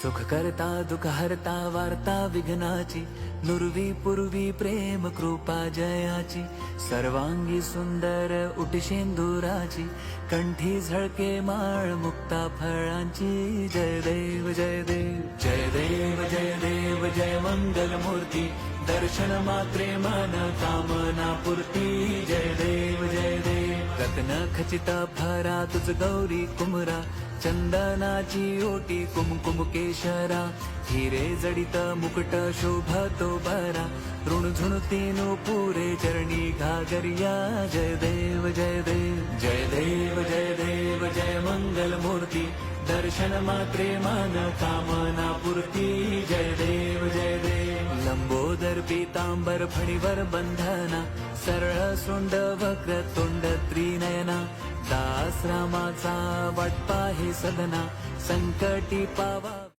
सुख करता दुःख हरता वार्ता विघ्नाची, नुरवी पूर्वी प्रेम कृपा जयाची, सर्वांगी सुंदर उटिशेंदुराची, कंठी झळके माळ मुक्ता फळांची. जय देव जय देव जय देव जय देव जय मंगल मूर्ती, दर्शन मात्रे मन कामना पूर्ती. जय देव जय देव रत्न खचित भरा तुझ गौरी कुमरा, चंदनाची ओटी कुमकुम केशरा, हिरे जडित मुकुट शोभतो बरा, ऋणझुणतीनु पुरे चरणी घागरिया. जय देव जय देव जय देव जय देव जय मंगल मूर्ती, दर्शन मात्रे मन कामना पूर्ती. जय देव जय देव लंबोदर पीतांबर फणीवर बंधना, सरळ सोंड वक्र तोंड त्रिनयना, दास रामाचा वाटपा हे सदना, संकटी पावा.